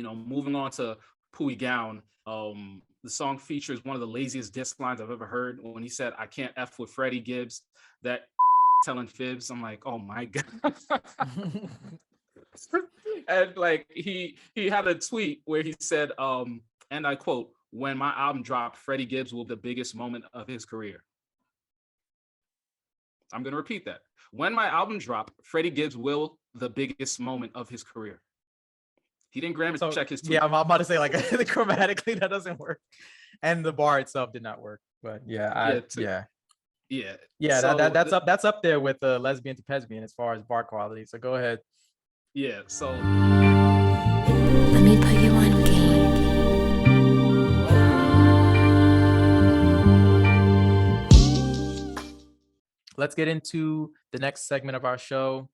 Moving on to Pooey Gown. The song features one of the laziest diss lines I've ever heard when he said, "I can't F with Freddie Gibbs." That telling fibs. I'm like, oh my God. And like he had a tweet where he said, and I quote, "When my album dropped, Freddie Gibbs will be the biggest moment of his career." I'm gonna repeat that. When my album dropped, Freddie Gibbs will the biggest moment of his career. He didn't grammar So check his tweet. yeah, I'm about to say like grammatically that doesn't work, and the bar itself did not work. But yeah, Yeah. So that's up there with lesbian to lesbian as far as bar quality. So go ahead. Yeah. So let me put you on game. Let's get into the next segment of our show.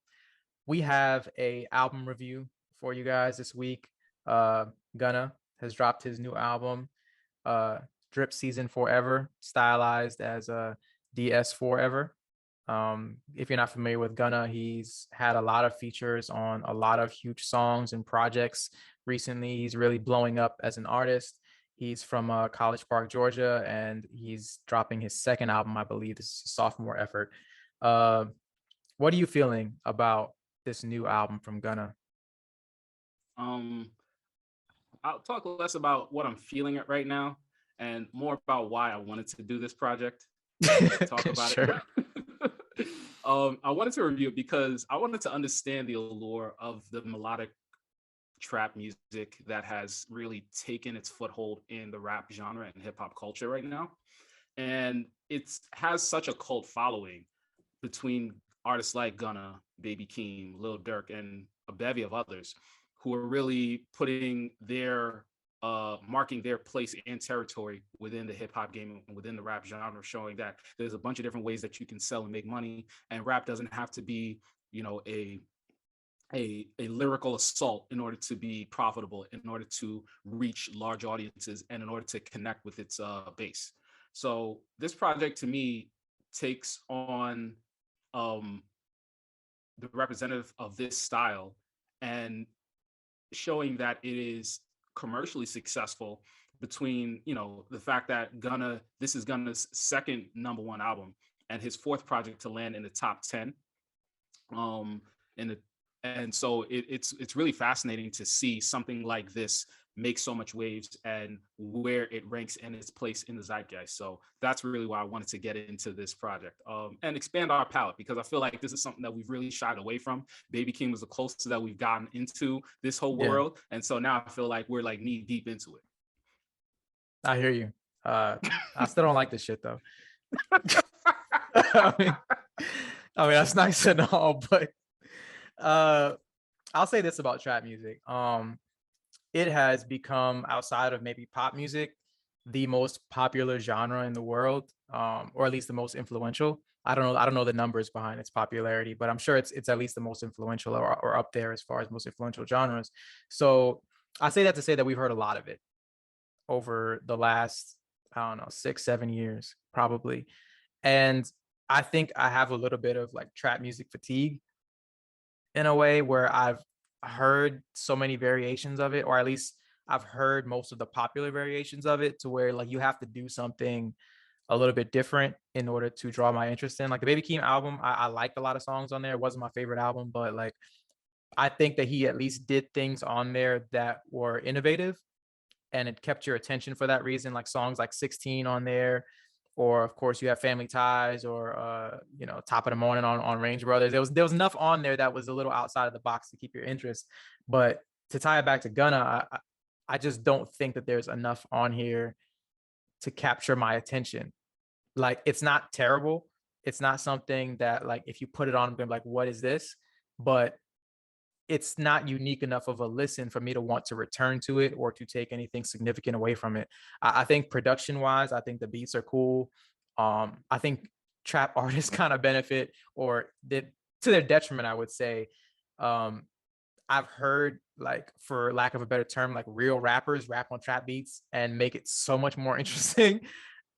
We have a album review for you guys this week. Gunna has dropped his new album, Drip Season Forever, stylized as a DS4EVER. If you're not familiar with Gunna, he's had a lot of features on a lot of huge songs and projects recently. He's really blowing up as an artist. He's from College Park, Georgia, and he's dropping his second album, I believe. This is a sophomore effort. What are you feeling about this new album from Gunna? I'll talk less about what I'm feeling right now and more about why I wanted to do this project. Talk about sure. it. I wanted to review it because I wanted to understand the allure of the melodic trap music that has really taken its foothold in the rap genre and hip hop culture right now. And it has such a cult following between artists like Gunna, Baby Keem, Lil Durk, and a bevy of others who are really putting their marking their place and territory within the hip hop game and within the rap genre, showing that there's a bunch of different ways that you can sell and make money, and rap doesn't have to be, a lyrical assault in order to be profitable, in order to reach large audiences, and in order to connect with its base. So this project to me takes on the representative of this style and showing that it is commercially successful between, the fact that this is Gunna's second #1 album and his fourth project to land in the top 10. And so it's really fascinating to see something like this make so much waves and where it ranks and its place in the zeitgeist. So that's really why I wanted to get into this project and expand our palette, because I feel like this is something that we've really shied away from. Baby King was the closest that we've gotten into this whole world. And so now I feel like we're like knee deep into it. I hear you. I still don't like this shit though. I mean, that's nice and all, but I'll say this about trap music. It has become, outside of maybe pop music, the most popular genre in the world, or at least the most influential. I don't know the numbers behind its popularity, but I'm sure it's at least the most influential or up there as far as most influential genres. So I say that to say that we've heard a lot of it over the last, I don't know, 6-7 years probably. And I think I have a little bit of like trap music fatigue in a way, where I've heard so many variations of it, or at least I've heard most of the popular variations of it, to where like you have to do something a little bit different in order to draw my interest in. Like the Baby Keem album, I liked a lot of songs on there. It wasn't my favorite album, but like I think that he at least did things on there that were innovative and it kept your attention for that reason. Like songs like 16 on there, or of course you have Family Ties, or Top of the Morning on Range Brothers. There was enough on there that was a little outside of the box to keep your interest. But to tie it back to Gunna, I just don't think that there's enough on here to capture my attention. Like, it's not terrible. It's not something that, like, if you put it on, I'm gonna be like, what is this? But it's not unique enough of a listen for me to want to return to it or to take anything significant away from it. I think production wise, I think the beats are cool. I think trap artists kind of benefit, or to their detriment, I would say. I've heard, like, for lack of a better term, like real rappers rap on trap beats and make it so much more interesting.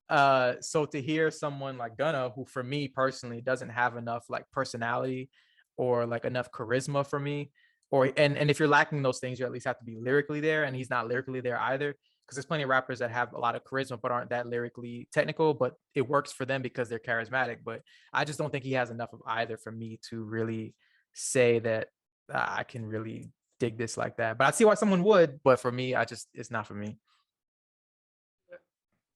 So to hear someone like Gunna, who for me personally doesn't have enough like personality or like enough charisma for me, or and if you're lacking those things, you at least have to be lyrically there, and he's not lyrically there either. Because there's plenty of rappers that have a lot of charisma but aren't that lyrically technical, but it works for them because they're charismatic. But I just don't think he has enough of either for me to really say that I can really dig this like that. But I see why someone would, but for me, it's not for me.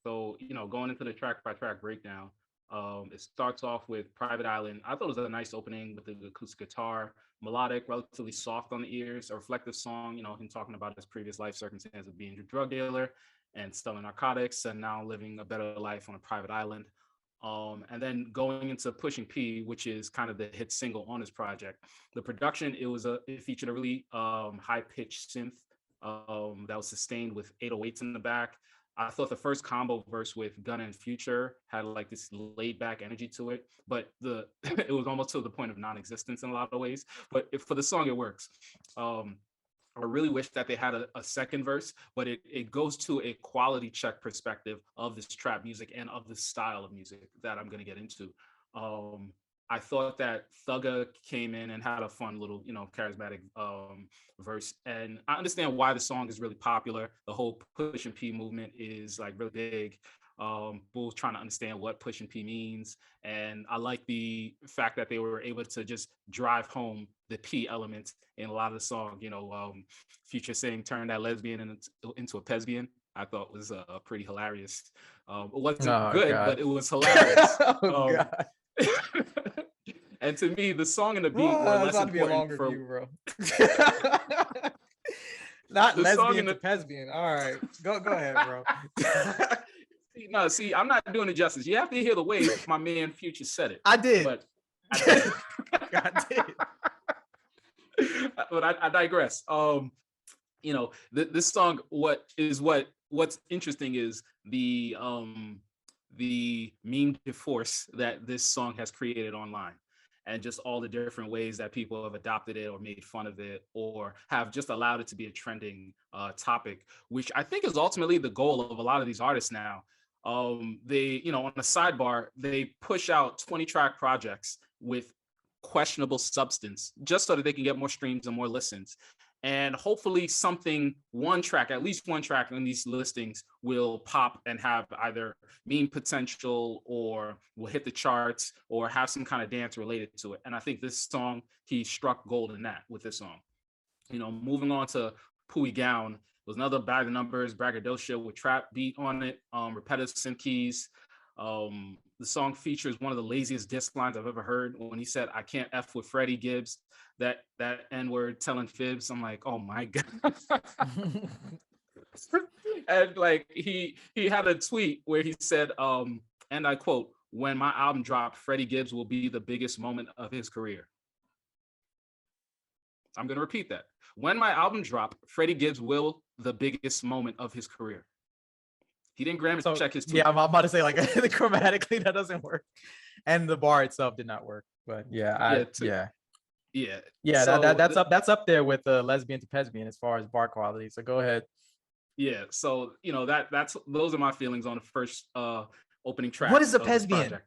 So, going into the track by track breakdown, it starts off with Private Island. I thought it was a nice opening with the acoustic guitar, melodic, relatively soft on the ears, a reflective song, him talking about his previous life circumstance of being a drug dealer and selling narcotics and now living a better life on a private island. And then going into Pushing P, which is kind of the hit single on his project. The production, it featured a really high-pitched synth that was sustained with 808s in the back. I thought the first combo verse with Gunna and Future had like this laid back energy to it, but it was almost to the point of non-existence in a lot of ways. But for the song, it works. I really wish that they had a second verse, but it goes to a quality check perspective of this trap music and of this style of music that I'm going to get into. I thought that Thugga came in and had a fun little, charismatic verse. And I understand why the song is really popular. The whole Pushin P movement is like really big. Bulls trying to understand what Pushin P means. And I like the fact that they were able to just drive home the P element in a lot of the song. Future saying turn that lesbian into a pesbian. I thought was pretty hilarious. It wasn't good, God. but it was hilarious. God. And to me, the song and the beat were less important for review, bro. Not the lesbian to pesbian. All right, go ahead, bro. See, I'm not doing it justice. You have to hear the way my man Future said it. I did, but I did. I did. But I digress. This song. What's interesting is the meme force that this song has created online, and just all the different ways that people have adopted it or made fun of it or have just allowed it to be a trending topic, which I think is ultimately the goal of a lot of these artists now. They, on the sidebar, they push out 20-track projects with questionable substance just so that they can get more streams and more listens. And hopefully at least one track in these listings will pop and have either meme potential or will hit the charts or have some kind of dance related to it. And I think this song, he struck gold in that with this song. Moving on to Pooey Gown, was another bag of numbers, braggadocio with trap beat on it, repetitive synth keys. The song features one of the laziest diss lines I've ever heard when he said, "I can't F with Freddie Gibbs." That N-word telling fibs. I'm like, oh my God. And like he had a tweet where he said, and I quote, "When my album dropped, Freddie Gibbs will be the biggest moment of his career." I'm gonna repeat that. When my album dropped, Freddie Gibbs will the biggest moment of his career. He didn't grammar check his tweet. Yeah, I'm about to say like grammatically that doesn't work, and the bar itself did not work. But yeah. So that's up there with the lesbian to pesbian as far as bar quality. So go ahead. Yeah, so that's those are my feelings on the first opening track. What is a pesbian?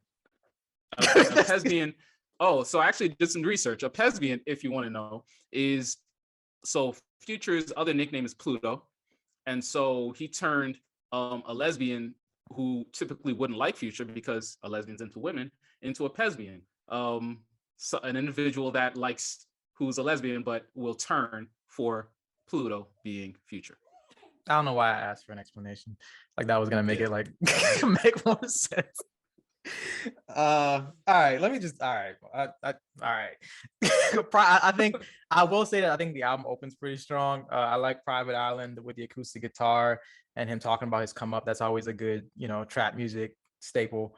A pesbian. Oh, so I actually did some research. A pesbian, if you want to know, is so Future's other nickname is Pluto, and so he turned a lesbian who typically wouldn't like Future because a lesbian's into women into a pesbian. So an individual that likes who's a lesbian but will turn for Pluto being Future. I don't know why I asked for an explanation. Like that was gonna make it like make more sense. All right, let me just all right. All right. I think I will say that I think the album opens pretty strong. I like Private Island with the acoustic guitar and him talking about his come up. That's always a good, trap music staple.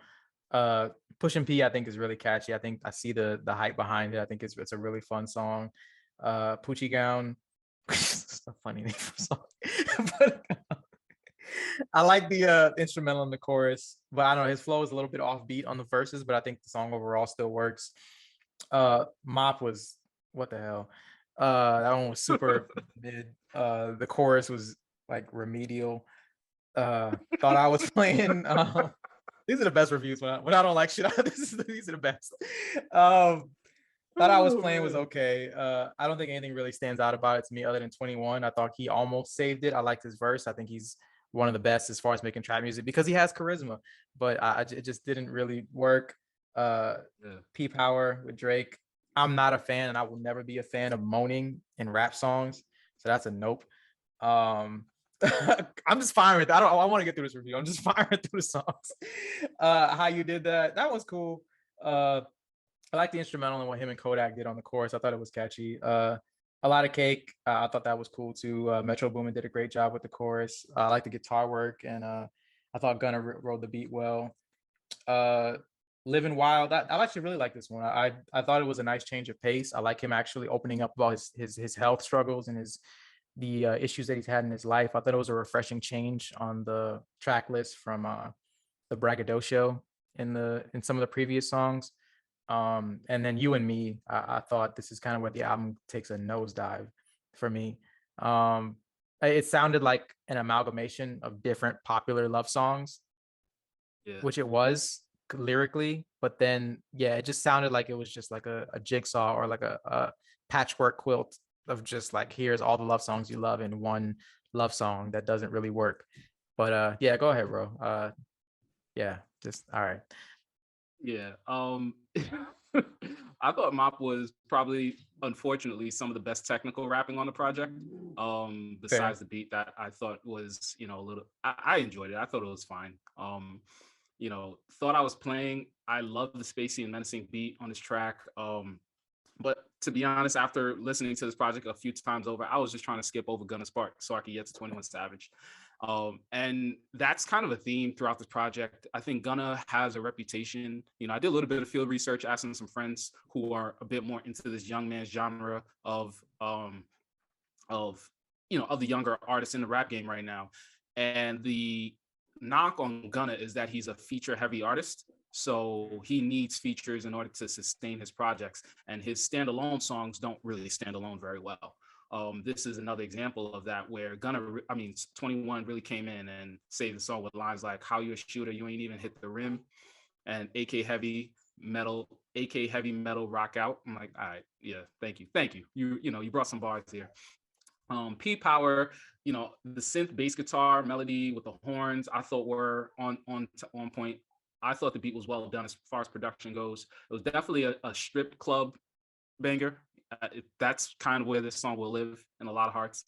Pushin P, I think, is really catchy. I think I see the hype behind it. I think it's a really fun song. Poochie Gown, it's a funny name for a song. But I like the instrumental in the chorus, but I don't know, his flow is a little bit offbeat on the verses, but I think the song overall still works. Mop was what the hell? That one was super mid. The chorus was like remedial. Thought I was playing. These are the best reviews when I don't like shit. These are the best. thought I was playing was okay. I don't think anything really stands out about it to me other than 21. I thought he almost saved it. I liked his verse. I think he's one of the best as far as making trap music because he has charisma, but it just didn't really work. P Power with Drake. I'm not a fan, and I will never be a fan of moaning in rap songs. So that's a nope. I'm just firing with that. I want to get through this review. I'm just firing through the songs. How you did that was cool. I like the instrumental and what him and Kodak did on the chorus. I thought it was catchy. A lot of cake. I thought that was cool too. Metro Boomin did a great job with the chorus. I like the guitar work, and I thought Gunna rode the beat well. Living Wild. I actually really like this one. I thought it was a nice change of pace. I like him actually opening up about his health struggles and the issues that he's had in his life. I thought it was a refreshing change on the track list from the Braggadocio in some of the previous songs. And then You and Me, I thought this is kind of where the album takes a nosedive for me. It sounded like an amalgamation of different popular love songs, which it was lyrically, but then it just sounded like it was just like a jigsaw or like a patchwork quilt of just like, here's all the love songs you love in one love song that doesn't really work. But go ahead, bro. Just all right. I thought Mop was probably, unfortunately, some of the best technical rapping on the project. Besides the beat that I thought was, a little, I enjoyed it. I thought it was fine. Thought I was playing. I love the spacey and menacing beat on this track. But to be honest, after listening to this project a few times over, I was just trying to skip over Gunna's part so I could get to 21 Savage. And that's kind of a theme throughout this project. I think Gunna has a reputation. I did a little bit of field research, asking some friends who are a bit more into this young man's genre of the younger artists in the rap game right now. And the knock on Gunna is that he's a feature-heavy artist. So he needs features in order to sustain his projects. And his standalone songs don't really stand alone very well. This is another example of that, where 21 really came in and saved the song with lines like, "How you a shooter, you ain't even hit the rim," and AK heavy metal rock out. I'm like, all right, yeah, thank you. You brought some bars here. P Power, the synth bass guitar melody with the horns, I thought were on point. I thought the beat was well done as far as production goes. It was definitely a strip club banger. That's kind of where this song will live in a lot of hearts.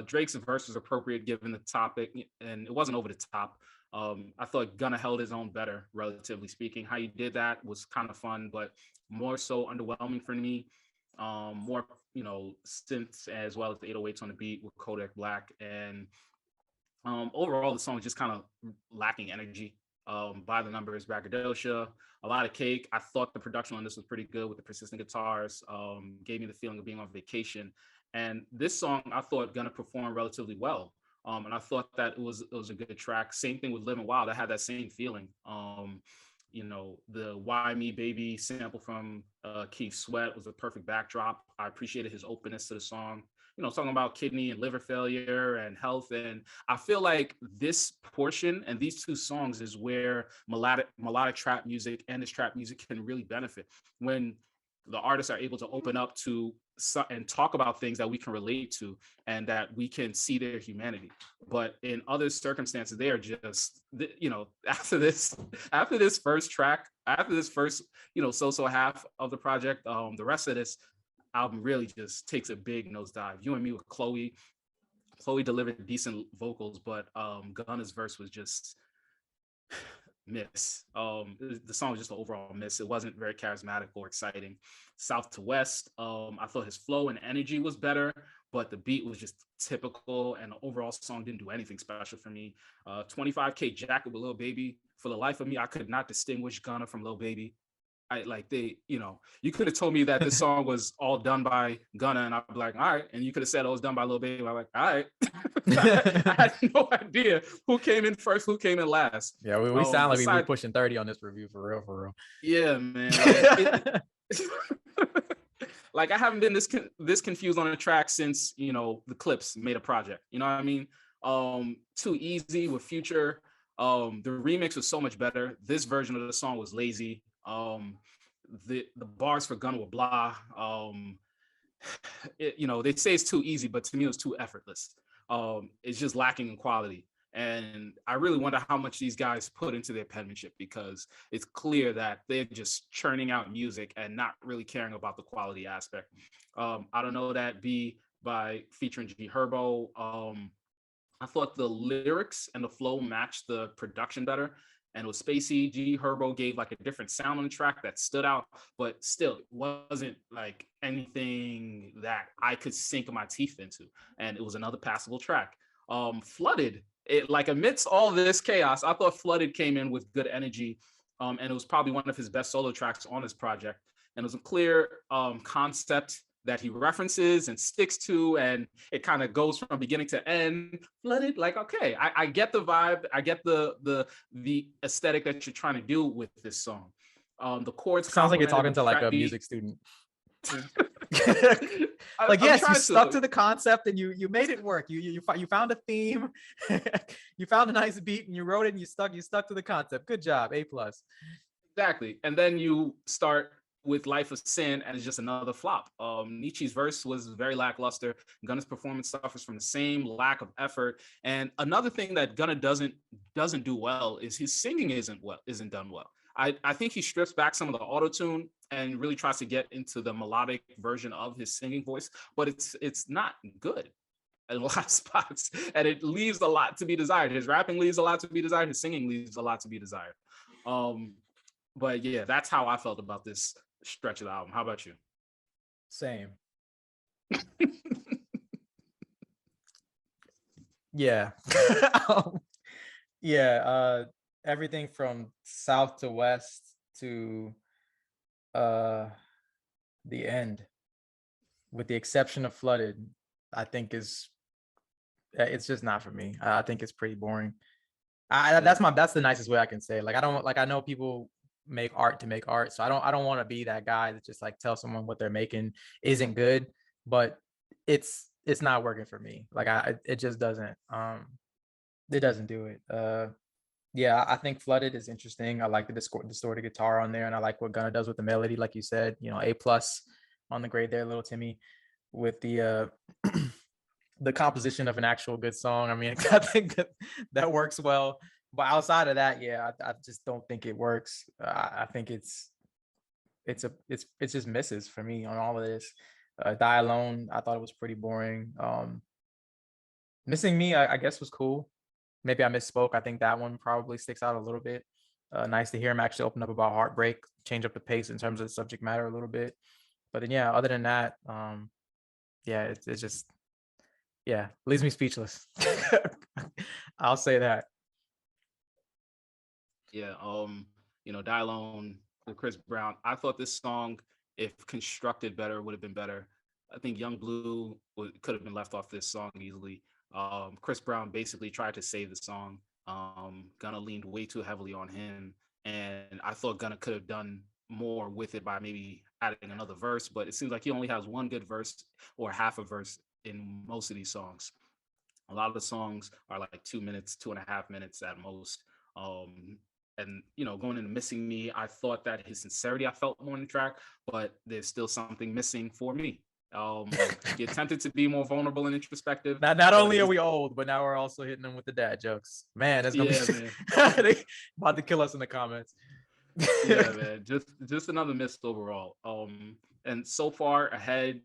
Drake's verse was appropriate given the topic, and it wasn't over the top. I thought Gunna held his own better, relatively speaking. How he did that was kind of fun, but more so underwhelming for me. More, synths as well as the 808s on the beat with Kodak Black. And overall, the song was just kind of lacking energy. By the numbers, Braggadocio, a lot of cake. I thought the production on this was pretty good with the persistent guitars. Gave me the feeling of being on vacation. And this song, I thought Gunna performed relatively well. And I thought that it was a good track. Same thing with Living Wild. I had that same feeling. The Why Me Baby sample from Keith Sweat was a perfect backdrop. I appreciated his openness to the song. Talking about kidney and liver failure and health. And I feel like this portion and these two songs is where melodic trap music and this trap music can really benefit, when the artists are able to open up to and talk about things that we can relate to and that we can see their humanity. But in other circumstances, they are just, after this first track, after this first, so half of the project, the rest of this album really just takes a big nosedive. You and Me with Chloe delivered decent vocals, but Gunna's verse was just miss. The song was just an overall miss. It wasn't very charismatic or exciting. South to West, I thought his flow and energy was better, but the beat was just typical, and the overall song didn't do anything special for me. 25K Jacket with Lil Baby. For the life of me, I could not distinguish Gunna from Lil Baby. You could have told me that this song was all done by Gunna, and I'd be like, all right. And you could have said it was done by Lil Baby. I'm like, all right. I had no idea who came in first, who came in last. Yeah, we sound like we were pushing 30 on this review for real. Yeah, man. I haven't been this confused on a track since, the Clips made a project. You know what I mean? Too Easy with Future. The remix was so much better. This version of the song was lazy. the bars for Gunna were blah. They say it's too easy, but to me it was too effortless. It's just lacking in quality. And I really wonder how much these guys put into their penmanship, because it's clear that they're just churning out music and not really caring about the quality aspect. I don't know that B by featuring G Herbo. I thought the lyrics and the flow matched the production better. And it was spacey. G Herbo gave like a different sound on the track that stood out, but still it wasn't like anything that I could sink my teeth into. And it was another passable track. Flooded, it like amidst all this chaos, I thought Flooded came in with good energy. And it was probably one of his best solo tracks on this project. And it was a clear concept that he references and sticks to, and it kind of goes from beginning to end. Flooded, like, okay, I get the vibe, I get the aesthetic that you're trying to do with this song. The chords Sounds like you're talking complemented to the like track a beat. music student. I'm Like, yes, you trying stuck to the concept and you made it work. You found a theme, you found a nice beat and you wrote it and you stuck to the concept. Good job, A+. Exactly. And then you start with Life of Sin, and it's just another flop. Nietzsche's verse was very lackluster. Gunna's performance suffers from the same lack of effort. And another thing that Gunna doesn't do well is his singing isn't done well. I think he strips back some of the auto-tune and really tries to get into the melodic version of his singing voice, but it's not good at a lot of spots, and it leaves a lot to be desired. His rapping leaves a lot to be desired. His singing leaves a lot to be desired. But yeah, that's how I felt about this stretch of the album. How about you? Same. Yeah. Yeah, everything from south to west to the end, with the exception of Flooded, I think it's just not for me. I think it's pretty boring. That's the nicest way I can say it. Like, I know people make art to make art, so I don't want to be that guy that just like tell someone what they're making isn't good, but it's not working for me. Like, it just doesn't do it. Yeah, I think Flooded is interesting. I like the distorted guitar on there, and I like what Gunna does with the melody, like you said. A+ on the grade there, little Timmy, with the the composition of an actual good song. I mean, I think that works well. But outside of that, yeah, I just don't think it works. I think it's just misses for me on all of this. Die Alone, I thought it was pretty boring. Missing Me, I guess, was cool. Maybe I misspoke. I think that one probably sticks out a little bit. Nice to hear him actually open up about heartbreak, change up the pace in terms of the subject matter a little bit. But then, yeah, other than that, yeah, it's just, yeah, leaves me speechless. I'll say that. Yeah, Die Alone with Chris Brown. I thought this song, if constructed better, would have been better. I think Young Blue could have been left off this song easily. Chris Brown basically tried to save the song. Gunna leaned way too heavily on him, and I thought Gunna could have done more with it by maybe adding another verse, but it seems like he only has one good verse or half a verse in most of these songs. A lot of the songs are like 2 minutes, 2.5 minutes at most. And going into Missing Me, I thought that his sincerity, I felt more in the track, but there's still something missing for me. He attempted to be more vulnerable and introspective. Not only are we old, but now we're also hitting them with the dad jokes. Man, that's gonna be they about to kill us in the comments. Yeah, man, just another miss overall. And so far ahead,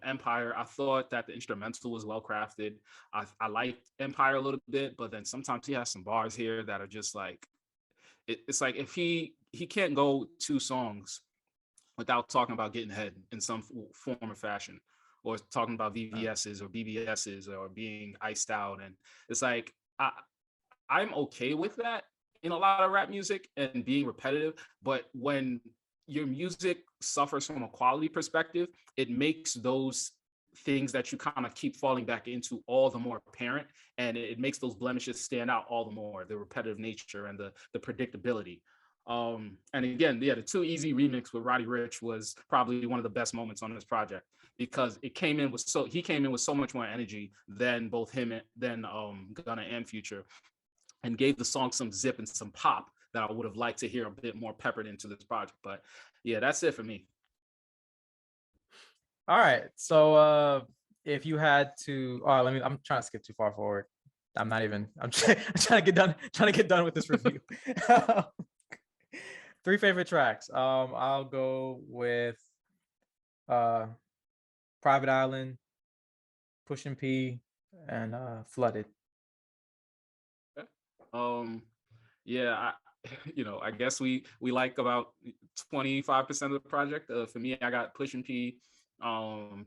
Empire, I thought that the instrumental was well crafted. I liked Empire a little bit, but then sometimes he has some bars here that are just like, it's like if he can't go 2 songs without talking about getting head in some form or fashion, or talking about VVS's or BBS's or being iced out. And it's like, I'm okay with that in a lot of rap music and being repetitive, but when your music suffers from a quality perspective, it makes those things that you kind of keep falling back into all the more apparent, and it makes those blemishes stand out all the more, the repetitive nature and the predictability. And again, yeah, the Too Easy remix with Roddy Ricch was probably one of the best moments on this project, because he came in with so much more energy than both him and Gunna and Future, and gave the song some zip and some pop that I would have liked to hear a bit more peppered into this project. But yeah, that's it for me. All right. So if you had to, I'm trying to skip too far forward. I'm trying to get done with this review. 3 favorite tracks. I'll go with Private Island, Pushin P, and Flooded. Yeah, I guess we like about 25% of the project. For me, I got Pushin P,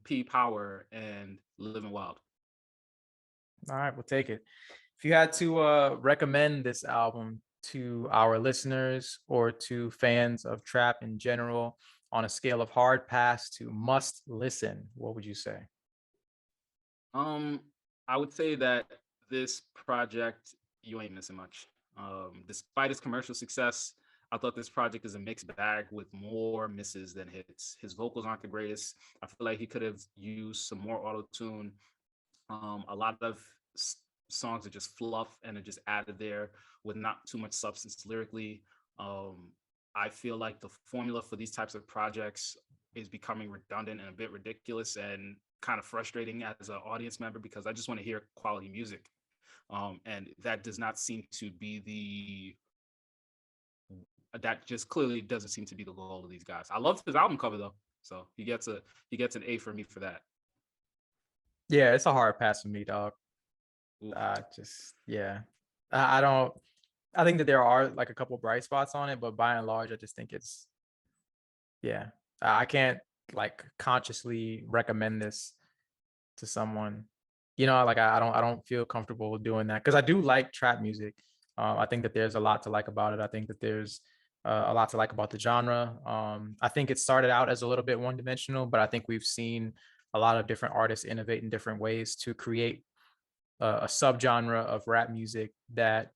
P Power, and Living Wild. All right, we'll take it. If you had to recommend this album to our listeners or to fans of trap in general on a scale of hard pass to must listen, what would you say? I would say that this project, you ain't missing much. Despite its commercial success, I thought this project is a mixed bag with more misses than hits. His vocals aren't the greatest. I feel like he could have used some more auto tune. A lot of songs are just fluff and are just added there with not too much substance lyrically. I feel like the formula for these types of projects is becoming redundant and a bit ridiculous and kind of frustrating as an audience member, because I just want to hear quality music. And that does not seem to be that just clearly doesn't seem to be the goal of these guys. I love his album cover though. So he gets an A for me for that. Yeah, it's a hard pass for me, dog. I don't. I think that there are like a couple bright spots on it, but by and large, I just think it's, yeah. I can't like consciously recommend this to someone. Like I don't feel comfortable doing that because I do like trap music. I think that there's a lot to like about it. I think that there's a lot to like about the genre. I think it started out as a little bit one-dimensional, but I think we've seen a lot of different artists innovate in different ways to create a subgenre of rap music that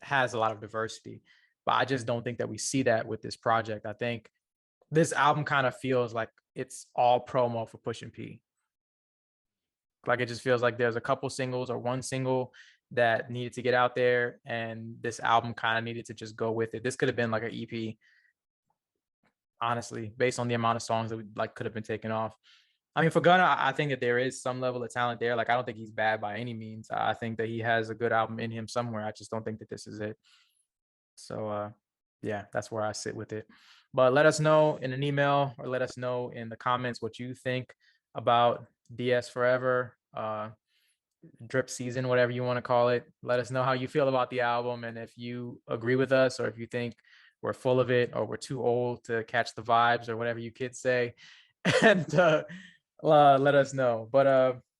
has a lot of diversity. But I just don't think that we see that with this project. I think this album kind of feels like it's all promo for Pushin P. Like it just feels like there's a couple singles or one single that needed to get out there, and this album kind of needed to just go with it. This could have been like an EP, honestly, based on the amount of songs that like could have been taken off. I mean, for Gunna, I think that there is some level of talent there. Like, I don't think he's bad by any means. I think that he has a good album in him somewhere. I just don't think that this is it. So, yeah, that's where I sit with it. But let us know in an email or let us know in the comments what you think about DS4EVER, drip season, whatever you want to call it. Let us know how you feel about the album and if you agree with us or if you think we're full of it or we're too old to catch the vibes or whatever you kids say. And let us know. But